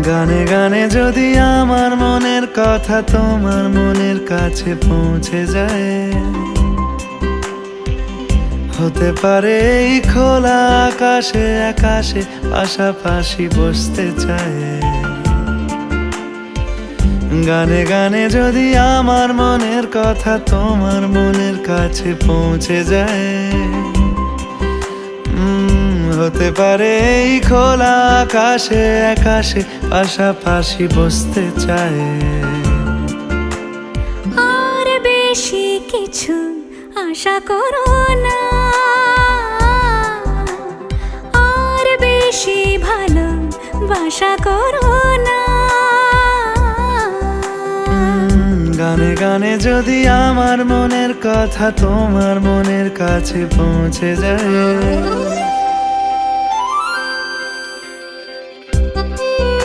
গানে গানে যদি আমার মনের কথা তোমার মনের কাছে পৌঁছে যায়, হতে পারে এই খোলা আকাশে আকাশে পাশাপাশি বসতে চায়। গানে গানে যদি আমার মনের কথা তোমার মনের কাছে পৌঁছে যায়, হতে পারে এই খোলা আকাশে আকাশে পাশাপাশি বসতে চায়। আর বেশি কিছু আশা করো না, আর বেশি ভালোবাসা করো না। গানে গানে যদি আমার মনের কথা তোমার মনের কাছে পৌঁছে যায়,